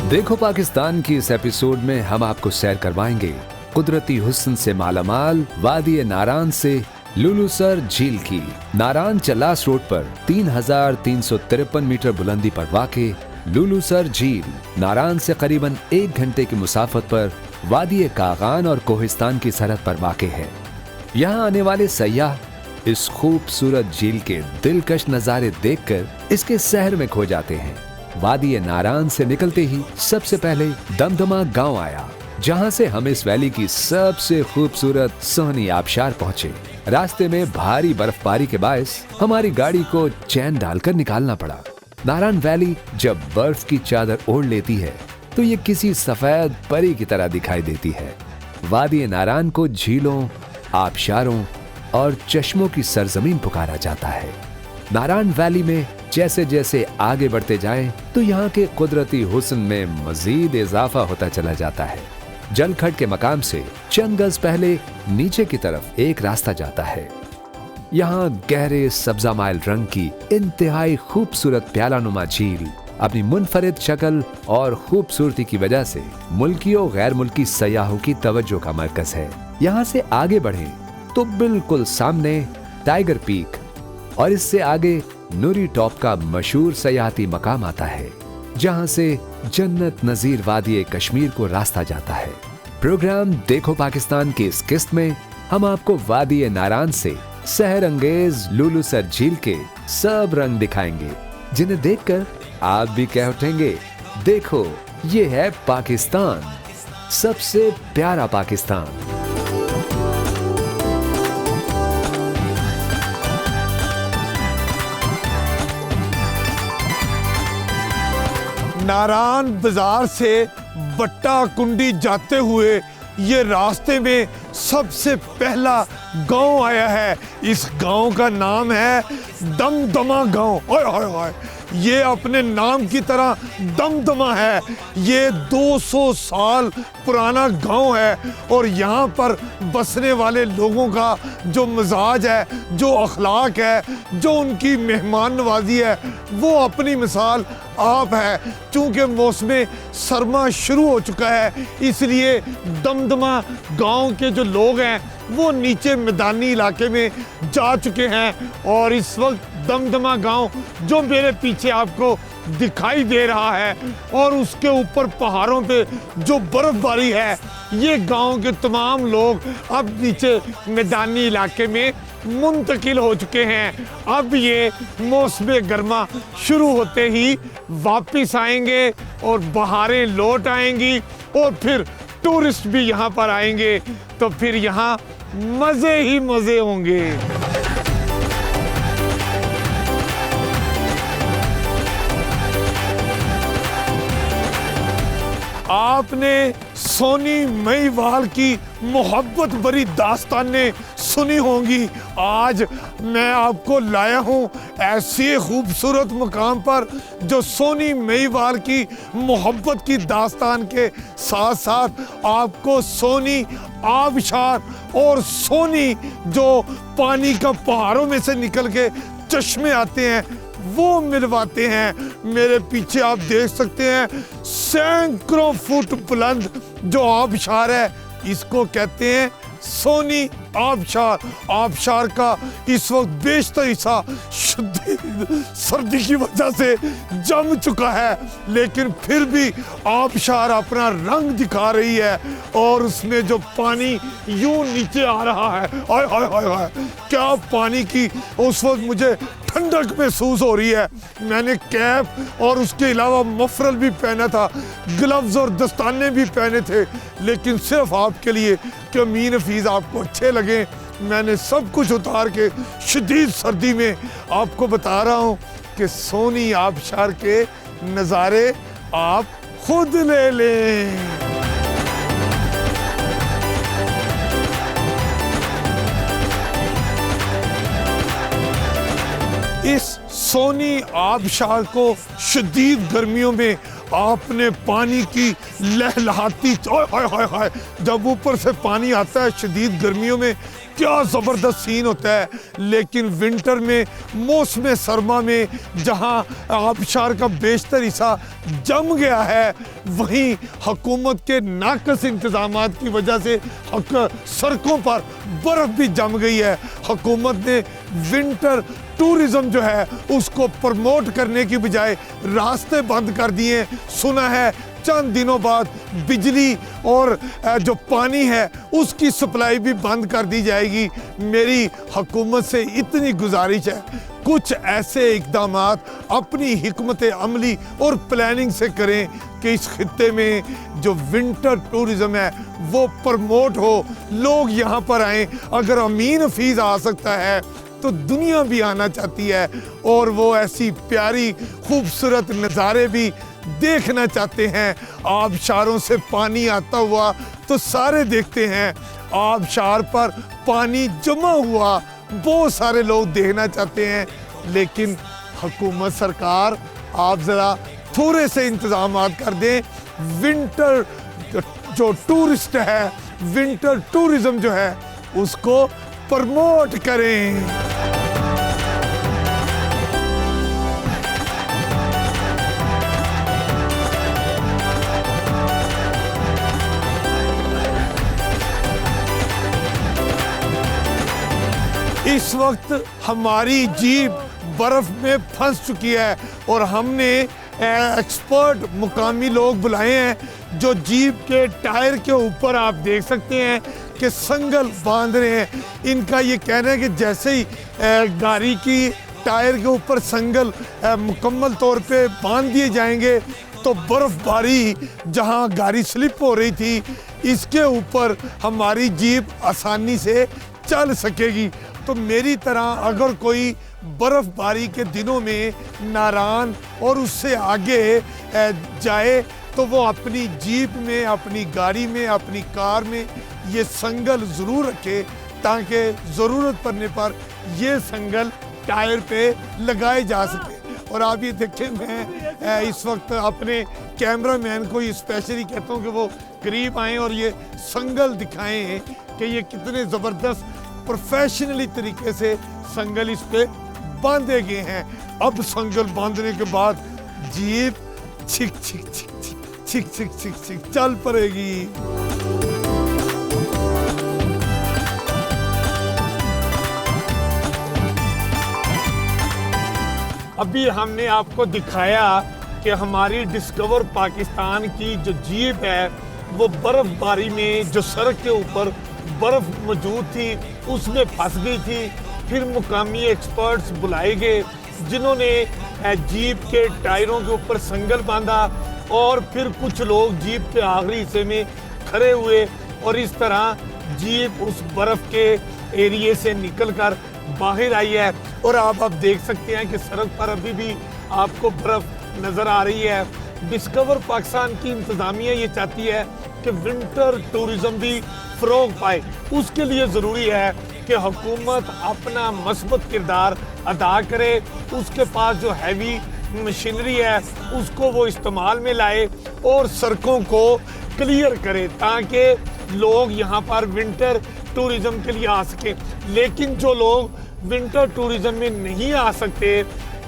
देखो पाकिस्तान की इस एपिसोड में हम आपको सैर करवाएंगे कुदरती हुस्न से मालामाल वादी नारान से लुलुसर झील की। नारान चलास रोड पर 3,353 मीटर बुलंदी पर वाक़े लुलुसर झील नारान से करीबन 1 घंटे की मुसाफत पर वादी कागान और कोहिस्तान की सरहद पर वाक़े है। यहाँ आने वाले सयाह इस खूबसूरत झील के दिलकश नज़ारे देखकर इसके शहर में खो जाते हैं। वादी नारान से निकलते ही सबसे पहले दमदमा गांव आया, जहां से हम इस वैली की सबसे खूबसूरत सोहनी आबशार पहुंचे। रास्ते में भारी बर्फबारी के बायस हमारी गाड़ी को चैन डालकर निकालना पड़ा। नारान वैली जब बर्फ की चादर ओढ़ लेती है तो ये किसी सफेद परी की तरह दिखाई देती है। वादी नारान को झीलों, आबशारों और चश्मों की सरजमीन पुकारा जाता है। नारान वैली में जैसे जैसे आगे बढ़ते जाएं तो यहाँ के कुदरती हुस्न में मजीद इजाफा होता चला जाता है। जलखड के मकाम से चंद गज पहले नीचे की तरफ एक रास्ता जाता है। यहाँ गहरे सब्जा माइल रंग की इंतहाई खूबसूरत प्यालानुमा झील अपनी मुनफरिद शक्ल और खूबसूरती की वजह से मुल्की और गैर मुल्की सयाहों की तवज्जो का मरकज है। यहाँ से आगे बढ़े तो बिल्कुल सामने टाइगर पीक और इससे आगे नूरी टॉप का मशहूर सयाहती मकाम आता है, जहां से जन्नत नजीर वादी कश्मीर को रास्ता जाता है। प्रोग्राम देखो पाकिस्तान की इस किस्त में हम आपको वादी नारान से सहर अंगेज लुलुसर झील के सब रंग दिखाएंगे, जिन्हें देखकर आप भी कह उठेंगे, देखो ये है पाकिस्तान, सबसे प्यारा पाकिस्तान। नारान बाजार से बट्टा कुंडी जाते हुए ये रास्ते में सबसे पहला गांव आया है। इस गांव का नाम है दमदमा गांव। ओए ओए ओए, ये अपने नाम की तरह दमदमा है। ये 200 साल पुराना गांव है और यहाँ पर बसने वाले लोगों का जो मिजाज है, जो अखलाक है, जो उनकी मेहमान नवाजी है, वो अपनी मिसाल आप है। चूँकि मौसम सरमा शुरू हो चुका है, इसलिए दमदमा गांव के जो लोग हैं वो नीचे मैदानी इलाके में जा चुके हैं और इस वक्त दमदमा गांव जो मेरे पीछे आपको दिखाई दे रहा है और उसके ऊपर पहाड़ों पे जो बर्फबारी है, ये गांव के तमाम लोग अब नीचे मैदानी इलाके में मुंतकिल हो चुके हैं। अब ये मौसम गर्मा शुरू होते ही वापिस आएंगे और बहारें लौट आएंगी और फिर टूरिस्ट भी यहाँ पर आएंगे, तो फिर यहाँ मजे ही मजे होंगे। आपने सोनी महिवाल की मोहब्बत भरी दास्तानें सुनी होंगी। आज मैं आपको लाया हूँ ऐसे खूबसूरत मुकाम पर जो सोनी महिवाल की मोहब्बत की दास्तान के साथ साथ आपको सोनी आबशार और सोनी जो पानी का पहाड़ों में से निकल के चश्मे आते हैं वो मिलवाते हैं। मेरे पीछे आप देख सकते हैं सैकड़ों फुट बुलंद जो आबशार है, इसको कहते हैं सोनी आबशार। आबशार का इस वक्त बेशतर हिस्सा सर्दी की वजह से जम चुका है, लेकिन फिर भी आबशार अपना रंग दिखा रही है और उसमें जो पानी यूं नीचे आ रहा है, हाय हाय हाय हाय, क्या पानी की उस वक्त मुझे ठंडक महसूस हो रही है। मैंने कैप और उसके अलावा मफरल भी पहना था, ग्लव्स और दस्ताने भी पहने थे, लेकिन सिर्फ आपके लिए कि अमीन हफीज़ आपको अच्छे लगे, मैंने सब कुछ उतार के शदीद सर्दी में आपको बता रहा हूँ कि सोनी आबशार के नज़ारे आप खुद ले लें। इस सोनी आबशार को शदीद गर्मियों में आपने पानी की लहलहाती हाय हाय हाय, जब ऊपर से पानी आता है शदीद गर्मियों में क्या ज़बरदस्त सीन होता है। लेकिन विंटर में मौसम सरमा में जहां आबशार का बेशतर हिस्सा जम गया है, वहीं हुकूमत के नाकस इंतजामात की वजह से सड़कों पर बर्फ़ भी जम गई है। हुकूमत ने विंटर टूरिज्म जो है उसको प्रमोट करने की बजाय रास्ते बंद कर दिए। सुना है चंद दिनों बाद बिजली और जो पानी है उसकी सप्लाई भी बंद कर दी जाएगी। मेरी हुकूमत से इतनी गुजारिश है, कुछ ऐसे इक़दामात अपनी हिकमत अमली और प्लानिंग से करें कि इस खित्ते में जो विंटर टूरिज्म है वो प्रमोट हो, लोग यहाँ पर आएँ। अगर अमीन हफीज़ आ सकता है तो दुनिया भी आना चाहती है, और वो ऐसी प्यारी खूबसूरत नज़ारे भी देखना चाहते हैं। आबशारों से पानी आता हुआ तो सारे देखते हैं, आबशार पर पानी जमा हुआ बहुत सारे लोग देखना चाहते हैं। लेकिन हुकूमत सरकार आप ज़रा थोड़े से इंतज़ामात कर दें, विंटर जो टूरिस्ट है, विंटर टूरिज्म जो है उसको प्रमोट करें। इस वक्त हमारी जीप बर्फ में फंस चुकी है और हमने एक्सपर्ट मुकामी लोग बुलाए हैं जो जीप के टायर के ऊपर आप देख सकते हैं कि संगल बांध रहे हैं। इनका ये कहना है कि जैसे ही गाड़ी की टायर के ऊपर संगल मुकम्मल तौर पे बांध दिए जाएंगे तो बर्फ़बारी जहां गाड़ी स्लिप हो रही थी इसके ऊपर हमारी जीप आसानी से चल सकेगी। तो मेरी तरह अगर कोई बर्फ़बारी के दिनों में नारान और उससे आगे जाए तो वो अपनी जीप में, अपनी गाड़ी में, अपनी कार में ये संगल ज़रूर रखे ताकि ज़रूरत पड़ने पर ये संगल टायर पे लगाए जा सके। और आप ये देखें, मैं इस वक्त अपने कैमरामैन को ये स्पेशली कहता हूँ कि वो करीब आएँ और ये संगल दिखाएं कि ये कितने ज़बरदस्त प्रोफेशनली तरीके से संगल इस पे बांधे गए हैं। अब संगल बांधने के बाद जीप छिक छिक छिक छिक छिक छिक छिक छिक चल पड़ेगी। अभी हमने आपको दिखाया कि हमारी डिस्कवर पाकिस्तान की जो जीप है वो बर्फबारी में जो सड़क के ऊपर बर्फ मौजूद थी उसमें फंस गई थी। फिर मुकामी एक्सपर्ट्स बुलाए गए जिन्होंने जीप के टायरों के ऊपर संगल बांधा और फिर कुछ लोग जीप के आखिरी हिस्से में खड़े हुए और इस तरह जीप उस बर्फ के एरिए से निकलकर बाहर आई है। और आप देख सकते हैं कि सड़क पर अभी भी आपको बर्फ नज़र आ रही है। डिस्कवर पाकिस्तान की इंतज़ामिया ये चाहती है कि विंटर टूरिज्म भी फ़रोग पाए। उसके लिए ज़रूरी है कि हुकूमत अपना मस्बत किरदार अदा करे, उसके पास जो हैवी मशीनरी है उसको वो इस्तेमाल में लाए और सड़कों को क्लियर करे ताकि लोग यहाँ पर विंटर टूरिज्म के लिए आ सकें। लेकिन जो लोग विंटर टूरिज्म में नहीं आ सकते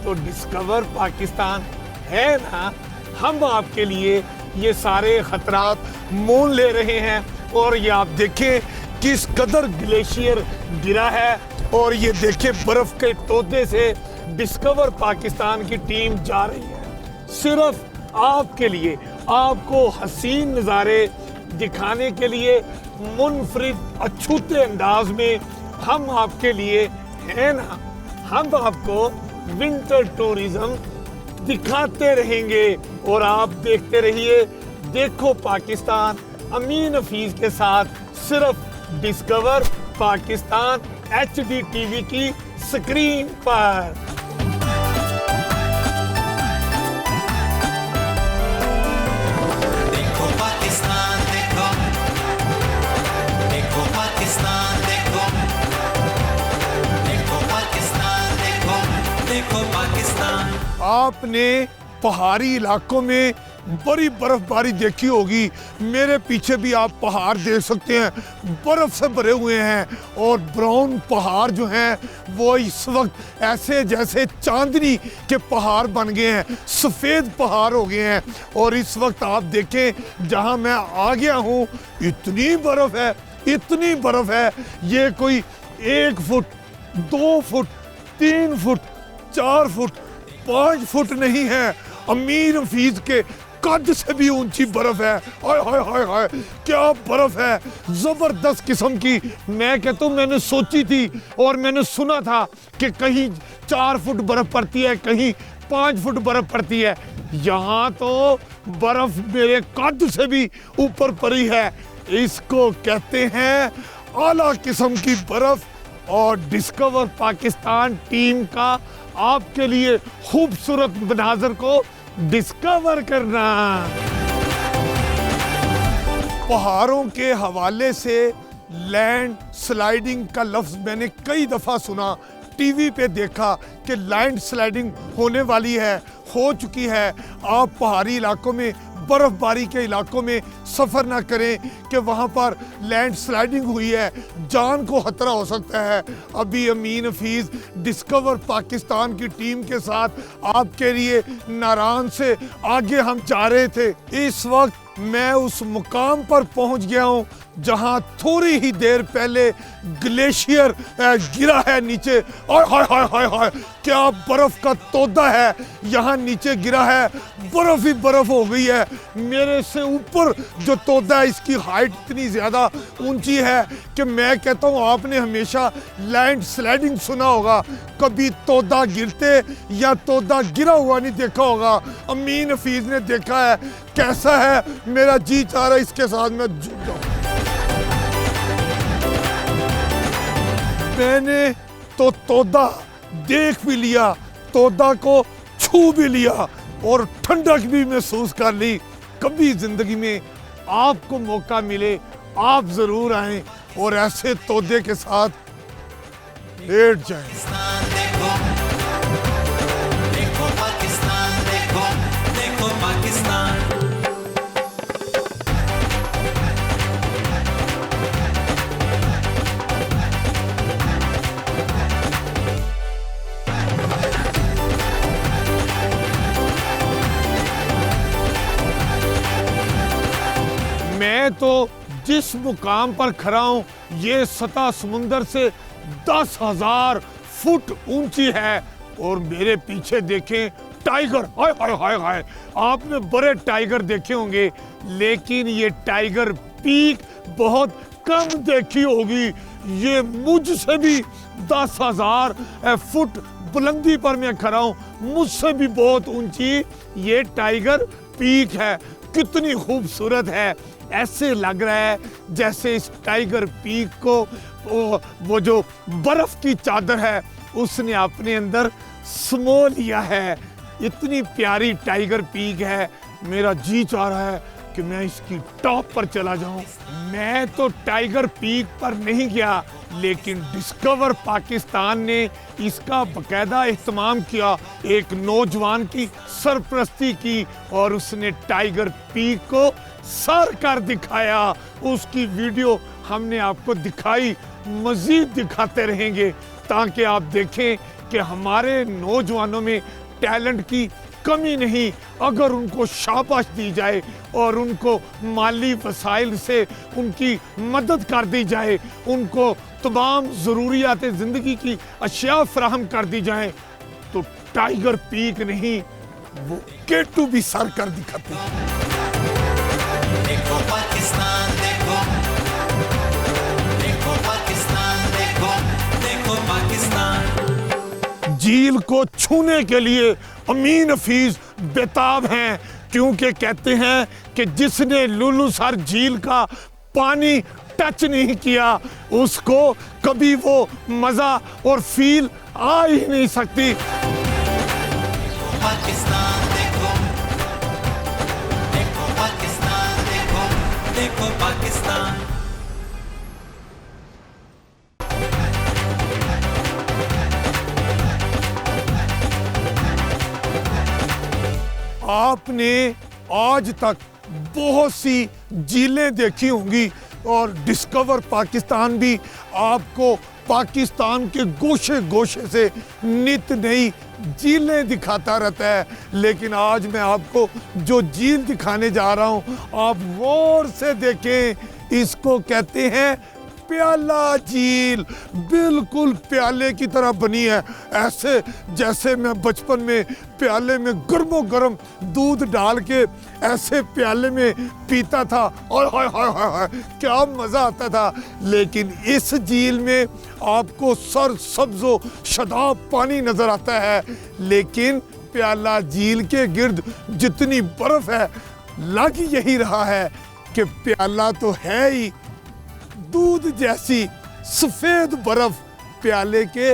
तो डिस्कवर पाकिस्तान है ना, हम आपके लिए ये सारे खतरात मोल ले रहे हैं। और ये आप देखें किस कदर ग्लेशियर गिरा है और ये देखें बर्फ के तोदे से डिस्कवर पाकिस्तान की टीम जा रही है सिर्फ आपके लिए, आपको हसीन नज़ारे दिखाने के लिए मुनफरिद अछूते अंदाज में हम आपके लिए है ना। हम आपको विंटर टूरिज्म दिखाते रहेंगे और आप देखते रहिए देखो पाकिस्तान अमीन हफीज के साथ सिर्फ डिस्कवर पाकिस्तान HD TV की स्क्रीन पर। देखो पाकिस्तान देखो, देखो पाकिस्तान देखो, देखो पाकिस्तान देखो, देखो पाकिस्तान। आपने पहाड़ी इलाकों में बड़ी बर्फबारी देखी होगी। मेरे पीछे भी आप पहाड़ देख सकते हैं, बर्फ से भरे हुए हैं और ब्राउन पहाड़ जो हैं वो इस वक्त ऐसे जैसे चांदनी के पहाड़ बन गए हैं, सफ़ेद पहाड़ हो गए हैं। और इस वक्त आप देखें जहां मैं आ गया हूं, इतनी बर्फ है, इतनी बर्फ है, ये कोई 1 foot 2 foot 3 foot 4 foot 5 foot नहीं है, अमीर हफीज के कद से भी ऊंची बर्फ है। हाय हाय हाय हाय, क्या बर्फ है, जबरदस्त किस्म की। मैं कहता हूँ मैंने सोची थी और मैंने सुना था कि कहीं 4 फुट बर्फ पड़ती है, कहीं 5 फुट बर्फ पड़ती है। यहाँ तो बर्फ मेरे कद से भी ऊपर पड़ी है। इसको कहते हैं आला किस्म की बर्फ। और डिस्कवर पाकिस्तान टीम का आपके लिए खूबसूरत मनाज़र को डिस्कवर करना। पहाड़ों के हवाले से लैंड स्लाइडिंग का लफ्ज़ मैंने कई दफ़ा सुना, टीवी पे देखा कि लैंड स्लाइडिंग होने वाली है, हो चुकी है। आप पहाड़ी इलाकों में, बर्फबारी के इलाकों में सफ़र ना करें कि वहाँ पर लैंड स्लाइडिंग हुई है, जान को खतरा हो सकता है। अभी अमीन हफीज़ डिस्कवर पाकिस्तान की टीम के साथ आपके लिए नारान से आगे हम जा रहे थे। इस वक्त मैं उस मुकाम पर पहुँच गया हूँ जहाँ थोड़ी ही देर पहले ग्लेशियर गिरा है नीचे। और हाय हाय हाय हाय, क्या बर्फ का तोदा है, यहाँ नीचे गिरा है, बर्फ ही बर्फ हो गई है। मेरे से ऊपर जो तोदा है, इसकी हाइट इतनी ज़्यादा ऊंची है कि मैं कहता हूँ आपने हमेशा लैंड स्लाइडिंग सुना होगा, कभी तोदा गिरते या तोदा गिरा हुआ नहीं देखा होगा। अमीन हफीज़ ने देखा है, कैसा है, मेरा जी चाह रहा है इसके साथ मैं जुड़ जाऊँ। मैंने तो तोदा देख भी लिया, तोदा को छू भी लिया और ठंडक भी महसूस कर ली। कभी जिंदगी में आपको मौका मिले, आप जरूर आएं और ऐसे तोदे के साथ लेट जाएं। पाकिस्तान देखो, देखो पाकिस्तान देखो, देखो पाकिस्तान। मैं तो जिस मुकाम पर खड़ा हूँ, ये सतह समुंदर से 10,000 फुट ऊंची है। और मेरे पीछे देखें टाइगर, हाय हाय हाय हाय, आपने बड़े टाइगर देखे होंगे, लेकिन ये टाइगर पीक बहुत कम देखी होगी। ये मुझसे भी 10,000 फुट बुलंदी पर मैं खड़ा हूँ, मुझसे भी बहुत ऊंची ये टाइगर पीक है। कितनी खूबसूरत है, ऐसे लग रहा है जैसे इस टाइगर पीक को वो जो बर्फ की चादर है उसने अपने अंदर समो लिया है। इतनी प्यारी टाइगर पीक है, मेरा जी चाह रहा है कि मैं इसकी टॉप पर चला जाऊं। मैं तो टाइगर पीक पर नहीं गया, लेकिन डिस्कवर पाकिस्तान ने इसका बकायदा इह्तमाम किया, एक नौजवान की सरपरस्ती की और उसने टाइगर पीक को सर कर दिखाया। उसकी वीडियो हमने आपको दिखाई, मजीद दिखाते रहेंगे ताकि आप देखें कि हमारे नौजवानों में टैलेंट की कमी नहीं। अगर उनको शाबाश दी जाए और उनको माली वसाइल से उनकी मदद कर दी जाए, उनको तमाम ज़रूरियात ज़िंदगी की अशिया फराहम कर दी जाए, तो टाइगर पीक नहीं, वो K2 भी सर कर दिखाते हैं। देखो पाकिस्तान देखो, देखो पाकिस्तान देखो, देखो पाकिस्तान। झील को छूने के लिए अमीन हफीज बेताब हैं, क्योंकि कहते हैं कि जिसने लुलुसर झील का पानी टच नहीं किया उसको कभी वो मजा और फील आ ही नहीं सकती। पाकिस्तान देखो, देखो पाकिस्तान देखो, देखो पाकिस्तान। आपने आज तक बहुत सी झीलें देखी होंगी और डिस्कवर पाकिस्तान भी आपको पाकिस्तान के गोशे गोशे से नित नई झीलें दिखाता रहता है। लेकिन आज मैं आपको जो झील दिखाने जा रहा हूं, आप गौर से देखें। इसको कहते हैं प्याला झील। बिल्कुल प्याले की तरह बनी है, ऐसे जैसे मैं बचपन में प्याले में गर्मो गर्म दूध डाल के ऐसे प्याले में पीता था और हाय हाय हाय हाय क्या मज़ा आता था। लेकिन इस झील में आपको सरसब्ज़ो शदाब पानी नज़र आता है, लेकिन प्याला झील के गिर्द जितनी बर्फ़ है, लग यही रहा है कि प्याला तो है ही दूध जैसी सफेद बर्फ प्याले के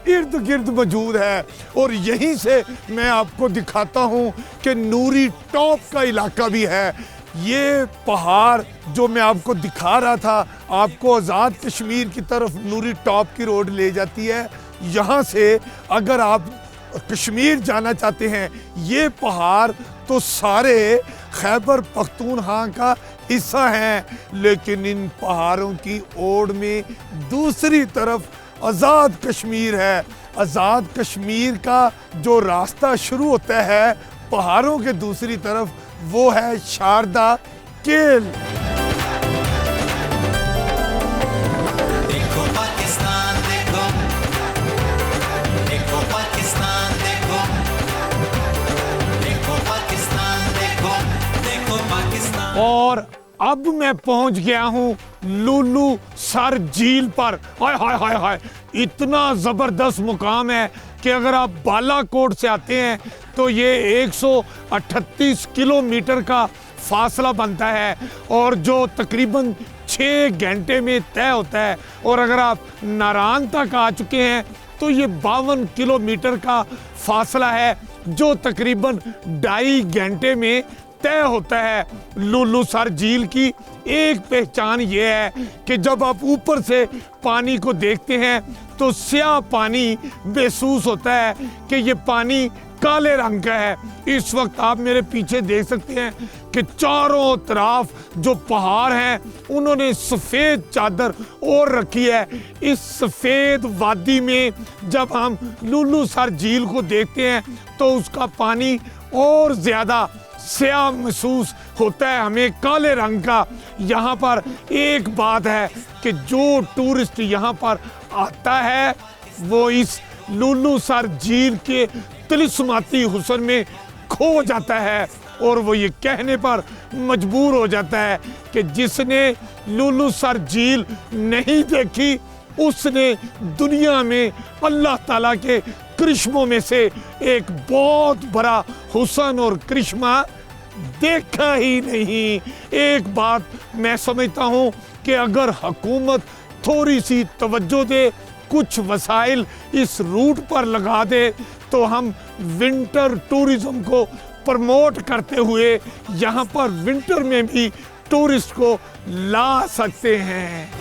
इर्द गिर्द मौजूद है। और यहीं से मैं आपको दिखाता हूं कि नूरी टॉप का इलाका भी है। ये पहाड़ जो मैं आपको दिखा रहा था, आपको आज़ाद कश्मीर की तरफ नूरी टॉप की रोड ले जाती है। यहाँ से अगर आप कश्मीर जाना चाहते हैं, ये पहाड़ तो सारे खैबर पख्तूनख्वा का हिस्सा है, लेकिन इन पहाड़ों की ओर में दूसरी तरफ आज़ाद कश्मीर है। आज़ाद कश्मीर का जो रास्ता शुरू होता है पहाड़ों के दूसरी तरफ, वो है शारदा केल। देखो पाकिस्तान देखो, देखो पाकिस्तान देखो, देखो पाकिस्तान देखो, देखो पाकिस्तान। और अब मैं पहुंच गया हूं लुलू सर झील पर। हाय हाय हाय हाय, इतना ज़बरदस्त मुकाम है कि अगर आप बालाकोट से आते हैं तो ये 138 किलोमीटर का फासला बनता है और जो तकरीबन 6 घंटे में तय होता है। और अगर आप नारायण तक आ चुके हैं तो ये 52 किलोमीटर का फासला है जो तकरीबन 2.5 घंटे में तय होता है। लुलू सर झील की एक पहचान ये है कि जब आप ऊपर से पानी को देखते हैं तो स्याह पानी महसूस होता है कि ये पानी काले रंग का है। इस वक्त आप मेरे पीछे देख सकते हैं कि चारों तरफ जो पहाड़ हैं उन्होंने सफ़ेद चादर ओढ़ रखी है। इस सफ़ेद वादी में जब हम लुलू सर झील को देखते हैं तो उसका पानी और ज़्यादा स्याह महसूस होता है, हमें काले रंग का। यहाँ पर एक बात है कि जो टूरिस्ट यहाँ पर आता है वो इस लुलू सर झील के तिलिस्माती हुस्न में खो जाता है और वो ये कहने पर मजबूर हो जाता है कि जिसने लुलू सर झील नहीं देखी उसने दुनिया में अल्लाह ताला के करिश्मों में से एक बहुत बड़ा हुस्न और करिश्मा देखा ही नहीं। एक बात मैं समझता हूँ कि अगर हुकूमत थोड़ी सी तवज्जो दे, कुछ वसाइल इस रूट पर लगा दे तो हम विंटर टूरिज्म को प्रमोट करते हुए यहाँ पर विंटर में भी टूरिस्ट को ला सकते हैं।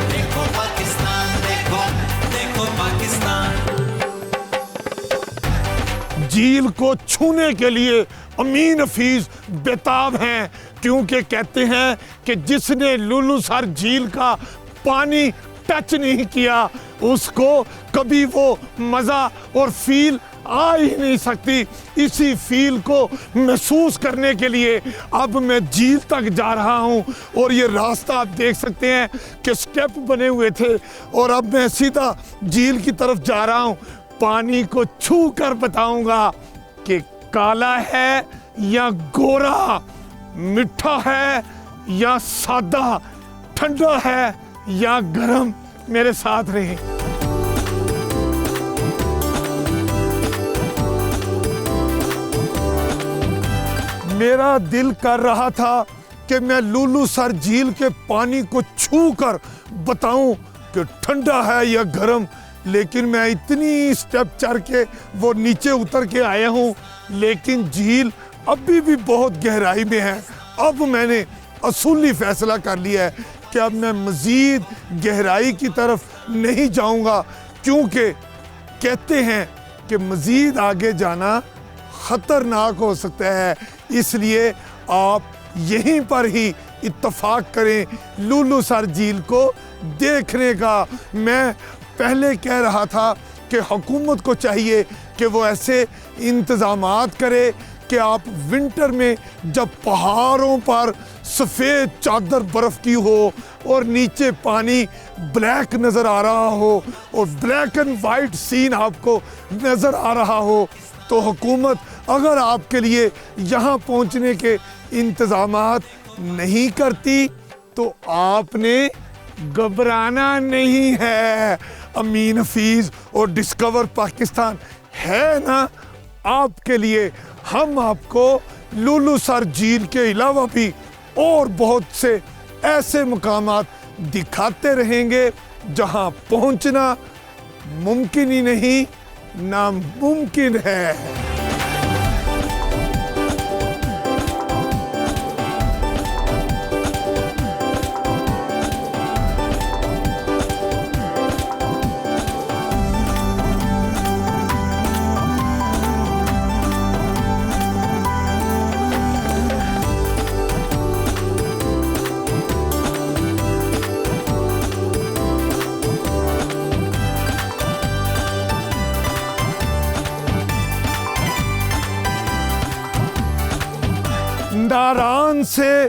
देखो पाकिस्तान देखो, देखो पाकिस्तान। झील को छूने के लिए अमीन हफीज बेताब हैं, क्योंकि कहते हैं कि जिसने लुलू सर झील का पानी टच नहीं किया उसको कभी वो मज़ा और फील आ ही नहीं सकती। इसी फील को महसूस करने के लिए अब मैं झील तक जा रहा हूँ और ये रास्ता आप देख सकते हैं कि स्टेप बने हुए थे और अब मैं सीधा झील की तरफ जा रहा हूँ। पानी को छू कर बताऊंगा कि काला है या गोरा, मीठा है या सादा, ठंडा है या गर्म। मेरे साथ रहे। मेरा दिल कर रहा था कि मैं लुलू सर झील के पानी को छू कर बताऊं कि ठंडा है या गर्म, लेकिन मैं इतनी स्टेप चढ़ के वो नीचे उतर के आया हूँ, लेकिन झील अभी भी बहुत गहराई में है। अब मैंने असूली फैसला कर लिया है कि अब मैं मज़ीद गहराई की तरफ नहीं जाऊँगा, क्योंकि कहते हैं कि मज़ीद आगे जाना ख़तरनाक हो सकता है, इसलिए आप यहीं पर ही इत्तेफाक करें लुलू सर झील को देखने का। मैं पहले कह रहा था कि हुकूमत को चाहिए कि वो ऐसे इंतज़ामात करे कि आप विंटर में जब पहाड़ों पर सफ़ेद चादर बर्फ़ की हो और नीचे पानी ब्लैक नज़र आ रहा हो और ब्लैक एंड वाइट सीन आपको नज़र आ रहा हो, तो हुकूमत अगर आपके लिए यहाँ पहुँचने के इंतज़ामात नहीं करती तो आपने घबराना नहीं है। अमीन हफीज़ और डिस्कवर पाकिस्तान है ना आपके लिए। हम आपको लुलू सर झील के अलावा भी और बहुत से ऐसे मकामात दिखाते रहेंगे जहां पहुंचना मुमकिन ही नहीं नामुमकिन है। नारान से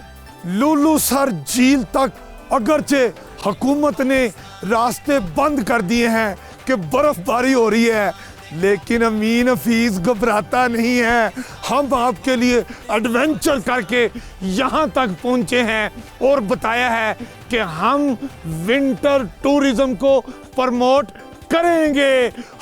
लुलू सर झील तक अगरचे हुकूमत ने रास्ते बंद कर दिए हैं कि बर्फबारी हो रही है, लेकिन अमीन हफीज़ घबराता नहीं है। हम आपके लिए एडवेंचर करके यहाँ तक पहुँचे हैं और बताया है कि हम विंटर टूरिज्म को प्रमोट करेंगे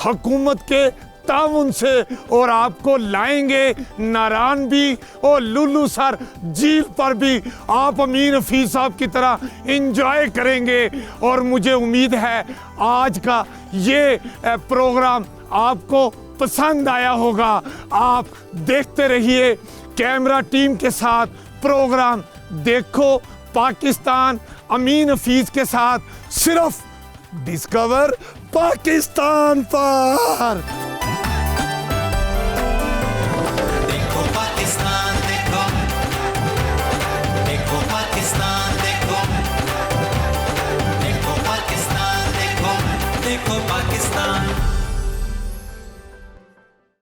हुकूमत के ताउन से और आपको लाएंगे नारान भी और लुलू सर झील पर भी। आप अमीन हफीज़ साहब की तरह एंजॉय करेंगे और मुझे उम्मीद है आज का ये प्रोग्राम आपको पसंद आया होगा। आप देखते रहिए कैमरा टीम के साथ प्रोग्राम देखो पाकिस्तान अमीन हफीज़ के साथ, सिर्फ डिस्कवर पाकिस्तान पर।